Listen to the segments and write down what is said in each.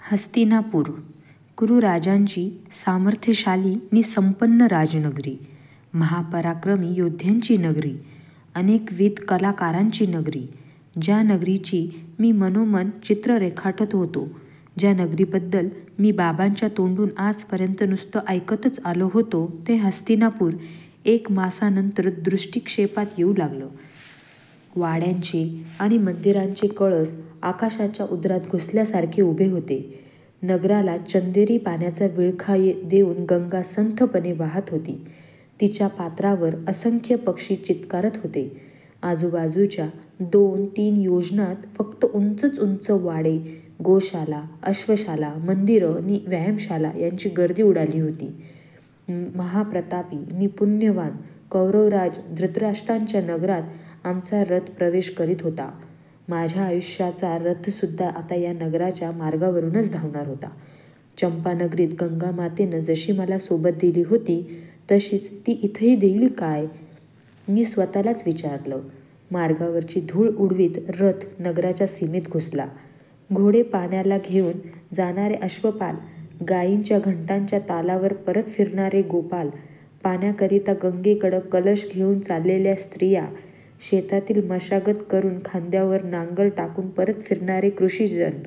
हस्तिनापूर कुरुराजांची सामर्थ्यशाली नि संपन्न राजनगरी, महापराक्रमी योद्ध्यांची नगरी, अनेकविध कलाकारांची नगरी, ज्या नगरीची मी मनोमन चित्र रेखाटत होतो, ज्या नगरीबद्दल मी बाबांच्या तोंडून आजपर्यंत नुसतं ऐकतच आलो होतो, ते हस्तिनापूर 1 मासानंतर दृष्टिक्षेपात येऊ लागलं. वाड्यांचे आणि मंदिरांचे कळस आकाशाच्या उदरात घुसल्यासारखे उभे होते. नगराला चंदेरी पाण्याचा विळखा देऊन गंगा संथपणे वाहत होती. तिच्या पात्रावर असंख्य पक्षी चित्कारत होते. आजूबाजूच्या 2-3 योजनात फक्त उंचच उंच वाडे, गोशाला, अश्वशाला, मंदिरं नि व्यायामशाला यांची गर्दी उडाली होती. महाप्रतापी नि पुण्यवान कौरवराज धृतराष्ट्रांच्या नगरात आमचा रथ प्रवेश करीत होता. माझ्या आयुष्याचा रथसुद्धा आता या नगराच्या मार्गावरूनच धावणार होता. चंपानगरीत गंगामातेनं जशी मला सोबत दिली होती, तशीच ती इथंही देईल काय, मी स्वतःलाच विचारलं. मार्गावरची धूळ उडवीत रथ नगराच्या सीमेत घुसला. घोडे पाण्याला घेऊन जाणारे अश्वपाल, गायींच्या घंटांच्या तालावर परत फिरणारे गोपाल, पाण्याकरिता गंगेकडं कलश घेऊन चाललेल्या स्त्रिया, शेतातील मशागत करून खांद्यावर नांगर टाकून परत फिरणारे कृषीजन,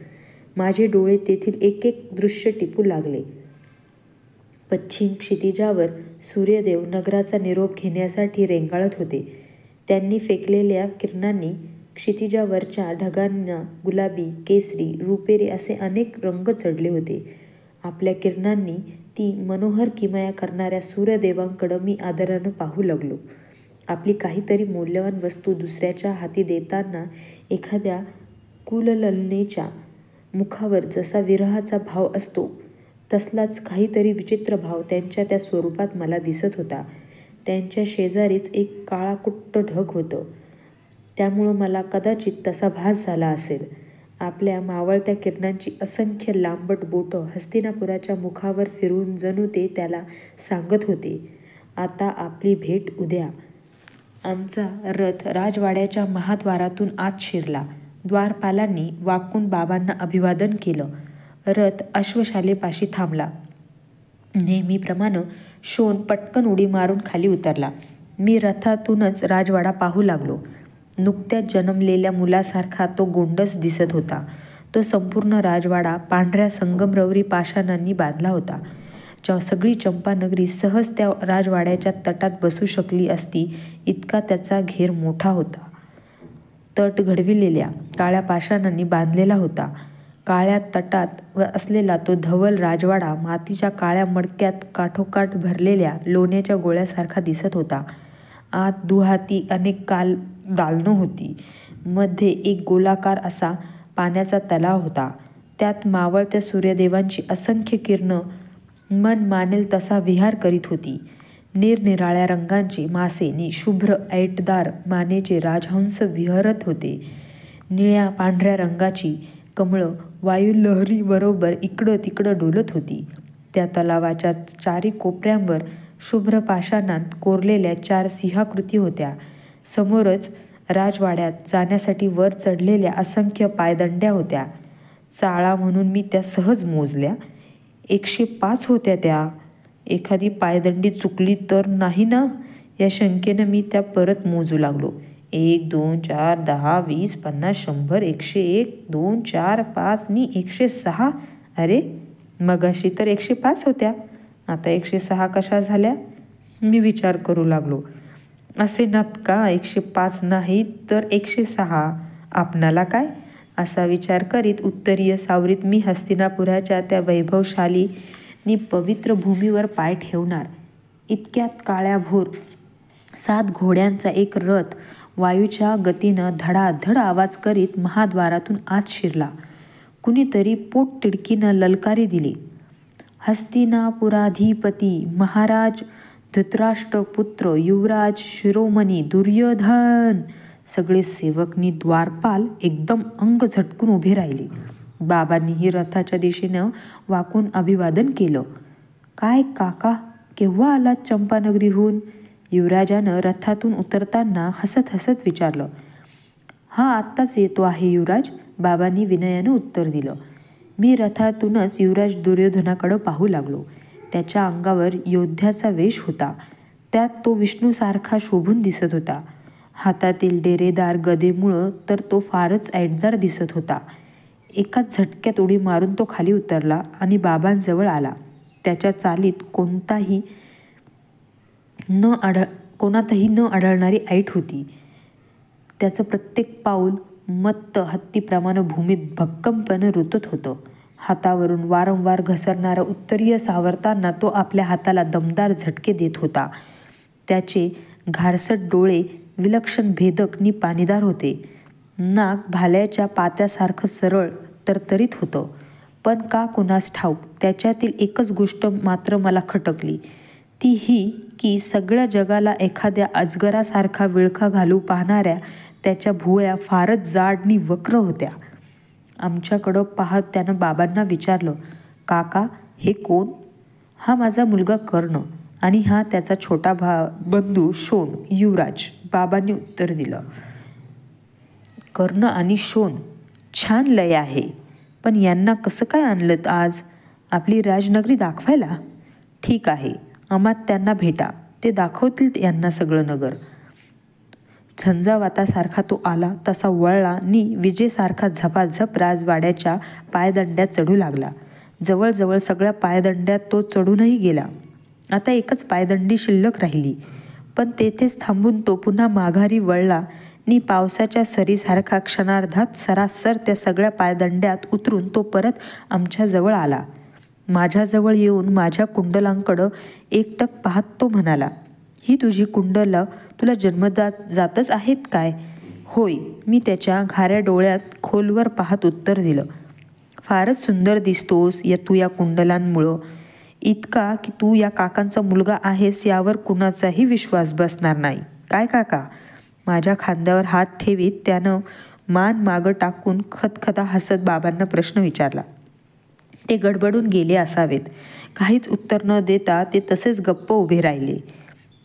माझे डोळे तेथील एक एक दृश्य टिपू लागले. पश्चिम क्षितिजावर सूर्यदेव नगराचा निरोप घेण्यासाठी रेंगाळत होते. त्यांनी फेकलेल्या किरणांनी क्षितिजावरच्या ढगांना गुलाबी, केसरी, रुपेरी असे अनेक रंग चढले होते. आपल्या किरणांनी ती मनोहर किमया करणाऱ्या सूर्यदेवांकडं मी आदरानं पाहू लागलो. आपली काहीतरी मौल्यवान वस्तू दुसऱ्याच्या हाती देताना एखाद्या कुललनेच्या मुखावर जसा विरहाचा भाव असतो, तसलाच काहीतरी विचित्र भाव त्यांच्या त्या स्वरूपात मला दिसत होता. त्यांच्या शेजारीच एक काळाकुट्ट ढग होतं, त्यामुळं मला कदाचित तसा भास झाला असेल. आपल्या मावळत्या किरणांची असंख्य लांबट बोटं हस्तिनापुराच्या मुखावर फिरवून जणू ते त्याला सांगत होते, आता आपली भेट उद्या. आमचा रथ राजवाड्याच्या महाद्वारातून आत शिरला. द्वारपालांनी वाकून बाबांना अभिवादन केलं. रथ अश्वशालेपाशी थांबला. नेहमीप्रमाणे शोण पटकन उडी मारून खाली उतरला. मी रथातूनच राजवाडा पाहू लागलो. नुकत्याच जन्मलेल्या मुलासारखा तो गोंडस दिसत होता. तो संपूर्ण राजवाडा पांढऱ्या संगमरवरी पाषाणांनी बांधला होता. सगळी चंपानगरी सहज त्या राजवाड्याच्या तटात बसू शकली असती, इतका त्याचा घेर मोठा होता. तट घडविलेल्या काळ्या पाषाणांनी बांधलेला होता. काळ्या तटात असलेला तो धवल राजवाडा मातीच्या काळ्या मडक्यात काठोकाठ भरलेल्या लोण्याच्या गोळ्यासारखा दिसत होता. आत दुहाती अनेक दालनं होती. मध्ये एक गोलाकार असा पाण्याचा तलाव होता. त्यात मावळत्या सूर्यदेवांची असंख्य किरणं मन मानेल तसा विहार करीत होती. निरनिराळ्या रंगांचे मासे नि शुभ्र ऐटदार मानेचे राजहंस विहरत होते. निळ्या पांढऱ्या रंगाची कमळं वायुलहरीबरोबर इकडं तिकडं डोलत होती. त्या तलावाच्या चारी कोपऱ्यांवर शुभ्र पाषाणात कोरलेल्या 4 सिंहाकृती होत्या. समोरच राजवाड्यात जाण्यासाठी वर चढलेल्या असंख्य पायदंड्या होत्या. चाळा म्हणून मी त्या सहज मोजल्या. 105 होत्या त्या. एखादी पायदंडी चुकली तर नाही ना, या शंकेनं मी त्या परत मोजू लागलो. 1, 2, 4, 10, 20, 50, 100, 101, 2, 4, 5 नि 106. अरे, मगाशी तर 105 होत्या, आता 106 कशा झाल्या, मी विचार करू लागलो. असे नात का, 105 नाही तर 106, आपणाला काय, असा विचार करीत उत्तरीय सावरीत मी हस्तिनापुराच्या त्या वैभवशाली नि पवित्र भूमीवर पाय ठेवणार, इतक्यात काळ्याभोर 7 घोड्यांचा एक रथ वायूच्या गतीनं धडाधड आवाज करीत महाद्वारातून आत शिरला. कुणीतरी पोटतिडकीनं ललकारी दिली, हस्तिनापुराधिपती महाराज धृतराष्ट्रपुत्र युवराज शिरोमणी दुर्योधन. सगळे सेवक नि द्वारपाल एकदम अंग झटकून उभे राहिले. बाबांनीही रथाच्या दिशेनं वाकून अभिवादन केलं. काय काका, केव्हा आलात चंपानगरीहून, युवराजानं रथातून उतरताना हसत हसत विचारलं. हा, आत्ताच येतो आहे युवराज, बाबांनी विनयानं उत्तर दिलं. मी रथातूनच युवराज दुर्योधनाकडं पाहू लागलो. त्याच्या अंगावर योद्ध्याचा वेश होता. त्यात तो विष्णूसारखा शोभून दिसत होता. हातातील डेरेदार गदेमुळं तर तो फारच ऐटदार दिसत होता. एकाच झटक्यात उडी मारून तो खाली उतरला आणि बाबांजवळ आला. त्याच्या चालीत कोणातही न आढळणारी ऐट होती. त्याचं प्रत्येक पाऊल मत्त हत्तीप्रमाणे भूमीत भक्कमपणे रुतत होतं. हातावरून वारंवार घसरणारा उत्तरीय सावरताना तो आपल्या हाताला दमदार झटके देत होता. त्याचे घारसट डोळे विलक्षण भेदक नि पाणीदार होते. नाक भाल्याच्या पात्यासारखं सरळ तरतरीत होतं. पण का कुणास ठाऊक त्याच्यातील एकच गोष्ट मात्र मला खटकली, ती ही की सगळ्या जगाला एखाद्या अजगरासारखा विळखा घालू पाहणाऱ्या त्याच्या भुवया फारच जाड नि वक्र होत्या. आमच्याकडं पाहत त्यानं बाबांना विचारलं, काका हे कोण? हा माझा मुलगा कर्ण आणि हा त्याचा छोटा बंधू शोण युवराज, बाबांनी उत्तर दिलं. कर्ण आणि शोण, छान लय आहे. पण यांना कसं काय आणलं आज आपली राजनगरी दाखवायला? ठीक आहे, आम्हात त्यांना भेटा, ते दाखवतील यांना सगळं नगर. झंझावातासारखा तो आला तसा वळला नि विजेसारखा झपाझप राजवाड्याच्या पायदंड्यात चढू लागला. जवळजवळ सगळ्या पायदंड्यात तो चढूनही गेला. आता एकच पायदंडी शिल्लक राहिली. पण तेथेच थांबून तो पुन्हा माघारी वळला नि पावसाच्या सरीसारखा क्षणार्धात सरासर त्या सगळ्या पायदंड्यात उतरून तो परत आमच्याजवळ आला. माझ्याजवळ येऊन माझ्या कुंडलांकडं एकटक पाहत तो म्हणाला, ही तुझी कुंडलं तुला जन्मदात जातच आहेत काय? होय, मी त्याच्या घाऱ्या डोळ्यात खोलवर पाहत उत्तर दिलं. फारच सुंदर दिसतोस तू या कुंडलांमुळं, इतका की तू या काकांचा मुलगा आहेस यावर कुणाचाही विश्वास बसणार नाही. काय काका? माझ्या खांद्यावर हात ठेवीत त्यानं मान मागं टाकून खदखदा हसत बाबांना प्रश्न विचारला. ते गडबडून गेले असावेत. काहीच उत्तर न देता ते तसेच गप्प उभे राहिले.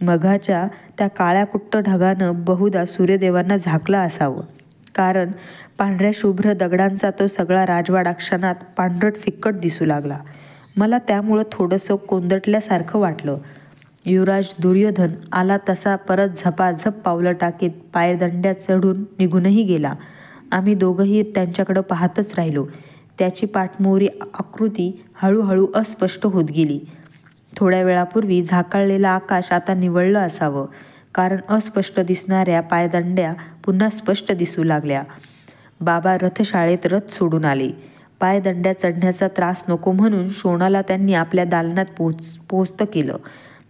मघाच्या त्या काळ्याकुट्ट ढगानं बहुधा सूर्यदेवांना झाकलं असावं, कारण पांढऱ्या शुभ्र दगडांचा तो सगळा राजवाडा क्षणात पांढरट फिक्कट दिसू लागला. मला त्यामुळं थोडंसं कोंदटल्यासारखं वाटलं. युवराज दुर्योधन आला तसा परत झपाझप पावलं टाकीत पायदंड्या चढून निघूनही गेला. आम्ही दोघंही त्यांच्याकडं पाहतच राहिलो. त्याची पाठमोरी आकृती हळूहळू अस्पष्ट होत गेली. थोड्या वेळापूर्वी झाकाळलेलं आकाश आता निवळलं असावं, कारण अस्पष्ट दिसणाऱ्या पायदंड्या पुन्हा स्पष्ट दिसू लागल्या. बाबा रथशाळेत रथ सोडून आले. पायदंड्या चढण्याचा त्रास नको म्हणून शोणाला त्यांनी आपल्या दालनात पोहोचतं केलं.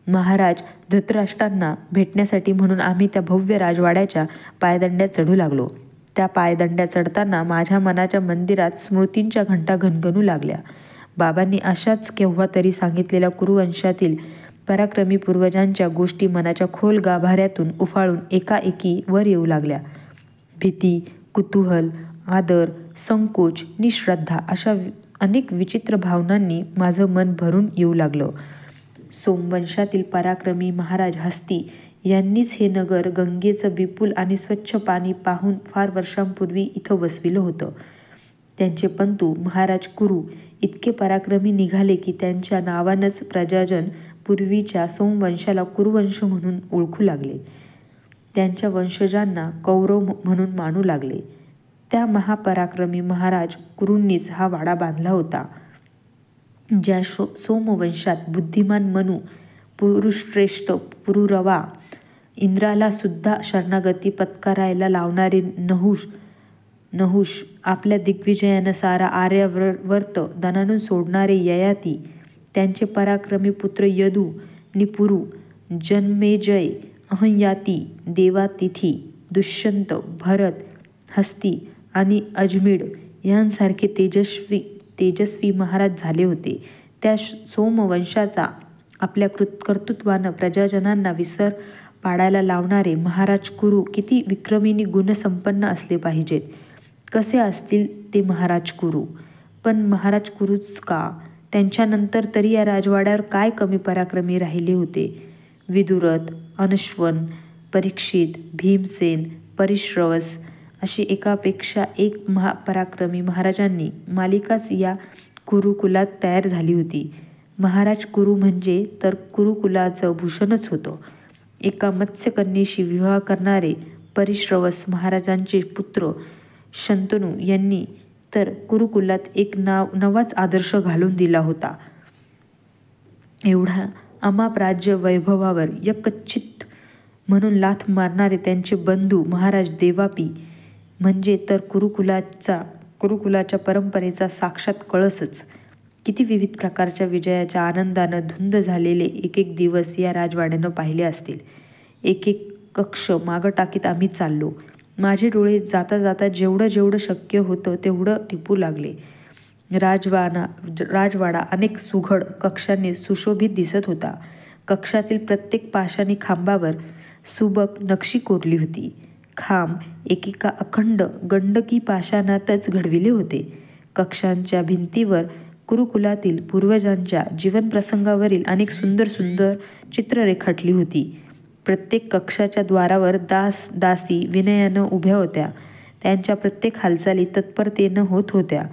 महाराज धृतराष्ट्रांना भेटण्यासाठी म्हणून आम्ही त्या भव्य राजवाड्याच्या पायदंड्या चढू लागलो. त्या पायदंड्या चढताना माझ्या मनाच्या मंदिरात स्मृतींच्या घंटा घणघणू लागल्या. बाबांनी अशाच केव्हा तरी सांगितलेल्या कुरुवंशातील पराक्रमी पूर्वजांच्या गोष्टी मनाच्या खोल गाभाऱ्यातून उफाळून एकाएकी वर येऊ लागल्या. भीती, कुतूहल, आदर, संकोच, निश्रद्धा अशा अनेक विचित्र भावनांनी माझं मन भरून येऊ लागलं. सोमवंशातील पराक्रमी महाराज हस्ती यांनीच हे नगर गंगेचं विपुल आणि स्वच्छ पाणी पाहून फार वर्षांपूर्वी इथं वसविलं होतं. त्यांचे पंतू महाराज कुरु इतके पराक्रमी निघाले की त्यांच्या नावानंच प्रजाजन पूर्वीच्या सोमवंशाला कुरुवंश म्हणून ओळखू लागले. त्यांच्या वंशजांना कौरव म्हणून मानू लागले. त्या महापराक्रमी महाराज कुरूंनीच हा वाडा बांधला होता. ज्या सोमवंशात बुद्धिमान मनू, पुरुषश्रेष्ठ पुरुरवा, इंद्राला सुद्धा शरणागती पत्करायला लावणारे नहुष, आपल्या दिग्विजयानं सारा आर्यावर्त दणाणून सोडणारे ययाती, त्यांचे पराक्रमी पुत्र यदू निपुरू, जन्मेजय, अहंयाती, देवातिथी, दुष्यंत, भरत, हस्ती आणि अजमीड यांसारखे तेजस्वी महाराज झाले होते. त्या सोमवंशाचा आपल्या कर्तृत्वानं प्रजाजनांना विसर पाडायला लावणारे महाराज कुरु किती विक्रमी गुणसंपन्न असले पाहिजेत. कसे असतील ते महाराज कुरु? पण महाराज कुरूच का? त्यांच्यानंतर तरी या राजवाड्यावर काय कमी पराक्रमी राहिले होते? विदुरथ, अनश्वन, परीक्षित, भीमसेन, परिश्रवस अशी एकापेक्षा एक पराक्रमी महाराजांनी मालिकाच या कुरुकुलात तयार झाली होती. महाराज कुरु म्हणजे तर कुरुकुलाचं भूषणच होतं. एका मत्स्यकन्येशी विवाह करणारे परिश्रवस महाराजांचे पुत्र शंतनू यांनी तर कुरुकुलात एक नवाच आदर्श घालून दिला होता. एवढा अमाप राज्य वैभवावर यकच्चित म्हणून लाथ मारणारे त्यांचे बंधू महाराज देवापी म्हणजे तर कुरुकुलाच्या परंपरेचा साक्षात कळसच. किती विविध प्रकारच्या विजयाच्या आनंदानं धुंद झालेले एक एक दिवस या राजवाड्यानं पाहिले असतील. एक एक कक्ष मागं टाकीत आम्ही चाललो. माझे डोळे जाता जाता जेवढं शक्य होतं तेवढं टिपू लागले. राजवाडा अनेक सुघड कक्षांनी सुशोभित दिसत होता. कक्षातील प्रत्येक पाषाणी खांबावर सुबक नक्षी कोरली होती. खांब एकेका अखंड गंडकी पाषाणातच घडविले होते. कक्षांच्या भिंतीवर कुरुकुलातील पूर्वजांच्या जीवनप्रसंगावरील अनेक सुंदर चित्र रेखाटली होती. प्रत्येक कक्षाच्या द्वारावर दास दासी विनयानं उभ्या होत्या. त्यांच्या प्रत्येक हालचाली तत्परतेनं होत होत्या.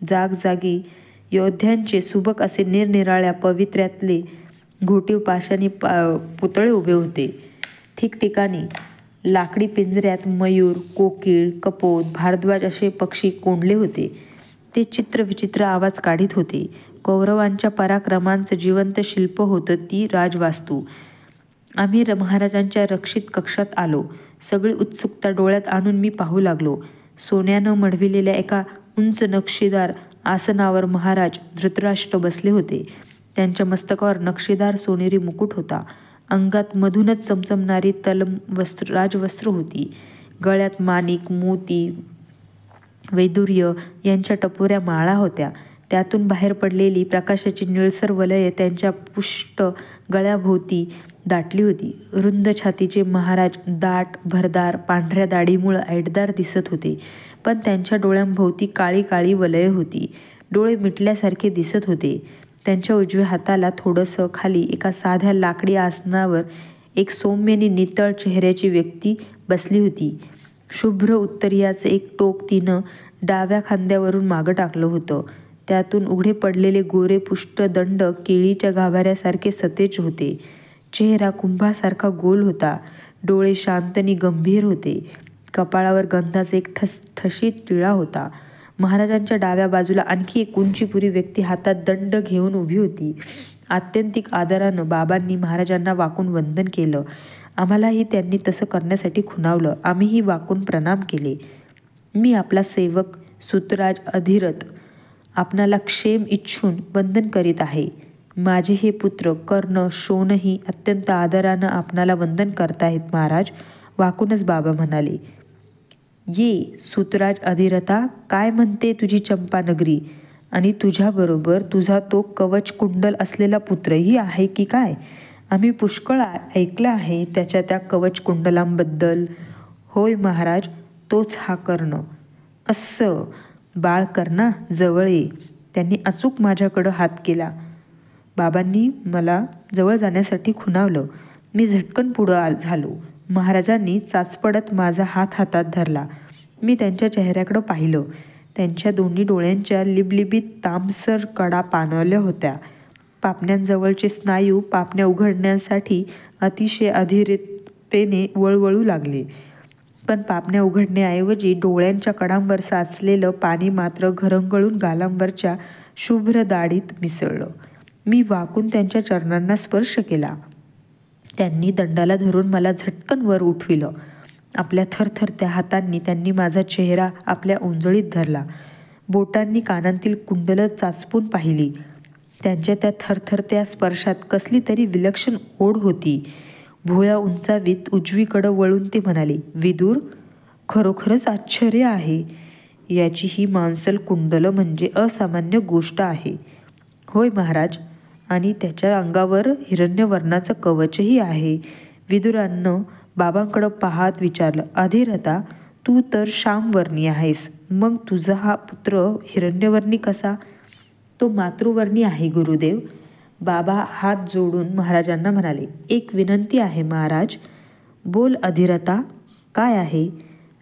जागजागी योद्ध्यांचे सुबक असे निरनिराळ्या पवित्र्यातले घोटीव पाषाणी पुतळे उभे होते. ठिकठिकाणी लाकडी पिंजऱ्यात मयूर, कोकिळ, कपोत, भारद्वाज असे पक्षी कोंडले होते. ते चित्रविचित्र आवाज काढीत होते. कौरवांच्या पराक्रमांचं जिवंत शिल्प होतं ती राजवास्तू. आम्ही महाराजांच्या रक्षित कक्षात आलो. सगळी उत्सुकता डोळ्यात आणून मी पाहू लागलो. सोन्यानं मढविलेल्या एका उंच नक्षीदार आसनावर महाराज धृतराष्ट्र बसले होते. त्यांच्या मस्तकावर नक्षीदार सोनेरी मुकुट होता. अंगात मधूनच चमचमणारी राजवस्त्र होती. गळ्यात माणिक, मोती, वैदुर्य यांच्या टपोऱ्या माळा होत्या. त्यातून बाहेर पडलेली प्रकाशाची निळसर वलये त्यांच्या पुष्ट गळ्याभोवती दाटली होती. रुंद छातीचे महाराज दाट, भरदार, पांढऱ्या दाढीमुळं ऐटदार दिसत होते. पण त्यांच्या डोळ्यांभोवती काळी काळी वलये होती. डोळे मिटल्यासारखे दिसत होते. त्यांच्या उजव्या हाताला थोडंसं खाली एका साध्या लाकडी आसनावर एक सौम्य आणि नितळ चेहऱ्याची व्यक्ती बसली होती. शुभ्र उत्तरीयाचं एक टोक तिनं डाव्या खांद्यावरून मागं टाकलं होतं. त्यातून उघडे पडलेले गोरे पुष्ट दंड केळीच्या गाभाऱ्यासारखे सतेज होते. चेहरा कुंभासारखा गोल होता. डोळे शांत आणि गंभीर होते. कपाळावर गंधाचा एक ठशीत टिळा होता. महाराजांच्या डाव्या बाजूला आणखी एक उंचीपुरी व्यक्ती हातात दंड घेऊन उभी होती. आत्यंतिक आदरानं बाबांनी महाराजांना वाकून वंदन केलं. आम्हालाही त्यांनी तसं करण्यासाठी खुणावलं. आम्हीही वाकून प्रणाम केले. मी आपला सेवक सुतराज अधिरथ आपणाला क्षेम इच्छून वंदन करीत आहे. माझे हे पुत्र कर्ण, शोणही अत्यंत आदरानं आपणाला वंदन करताहेत महाराज, वाकूनच बाबा म्हणाले. ये सुतराज अधिरथा, काय म्हणते तुझी चंपानगरी? आणि तुझ्याबरोबर तुझा तो कवच कुंडल असलेला पुत्रही आहे की काय? आम्ही पुष्कळ ऐकलं आहे त्याच्या त्या कवच कुंडलांबद्दल. होय महाराज, तोच हा कर्ण. असं बाळ कर्णा, जवळ ये. त्यांनी अचूक माझ्याकडं हात केला. बाबांनी मला जवळ जाण्यासाठी खुणावलं. मी झटकन पुढं झालो. महाराजांनी चाचपडत माझा हात हातात धरला. मी त्यांच्या चेहऱ्याकडं पाहिलं. त्यांच्या दोन्ही डोळ्यांच्या लिबलिबीत तांबसर कडा पाणवल्या होत्या. पापण्यांजवळचे स्नायू पापण्या उघडण्यासाठी अतिशय अधीरतेने वळवळू लागले. पण पापण्या उघडण्याऐवजी डोळ्यांच्या कडांवर साचलेलं पाणी मात्र घरंगळून गालांवरच्या शुभ्र दाढीत मिसळलं. मी वाकून त्यांच्या चरणांना स्पर्श केला. त्यांनी दंडाला धरून मला झटकन वर उठविलं. आपल्या थरथरत्या हातांनी त्यांनी माझा चेहरा आपल्या ओंजळीत धरला. बोटांनी कानांतील कुंडलं चाचपून पाहिली. त्यांच्या त्या थरथरत्या स्पर्शात कसली तरी विलक्षण ओढ होती. भुवया उंचावीत उजवीकडं वळून ते म्हणाले, विदूर, खरोखरच आश्चर्य आहे. याची ही मांसल कुंडलं म्हणजे असामान्य गोष्ट आहे. होय महाराज, आणि त्याच्या अंगावर हिरण्यवर्णाचं कवचही आहे. विदुरानं बाबांकडं पाहत विचारलं, अधिरथा, तू तर श्यामवर्णी आहेस, मग तुझा हा पुत्र हिरण्यवर्णी कसा? तो मातृवर्णी आहे गुरुदेव. बाबा हात जोडून महाराजांना म्हणाले, एक विनंती आहे महाराज. बोल अधिरथा, काय आहे?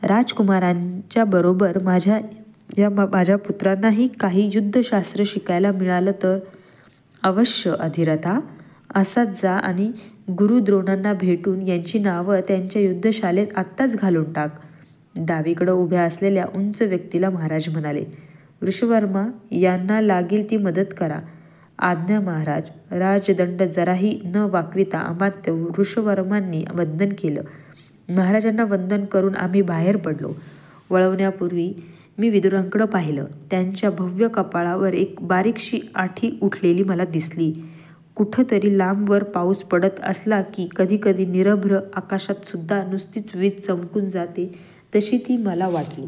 राजकुमारांच्या बरोबर माझ्या पुत्रांनाही काही युद्धशास्त्र शिकायला मिळालं तर? अवश्य अधिरथा. असाच जा आणि गुरु द्रोणांना भेटून यांची नावं त्यांच्या युद्धशाळेत आत्ताच घालून टाक. डावीकडं उभ्या असलेल्या उंच व्यक्तीला महाराज म्हणाले. वृषवर्मा यांना लागेल ती मदत करा. आज्ञा महाराज. राजदंड जराही न वाकविता अमात्य वृषवर्मांनी वंदन केलं. महाराजांना वंदन करून आम्ही बाहेर पडलो. वळवण्यापूर्वी मी विदुरांकडं पाहिलं. त्यांच्या भव्य कपाळावर एक बारीकशी आठी उठलेली मला दिसली. कुठंतरी लांबवर पाऊस पडत असला की कधीकधी निरभ्र आकाशात सुद्धा नुसतीच वीज चमकून जाते तशी ती मला वाटली.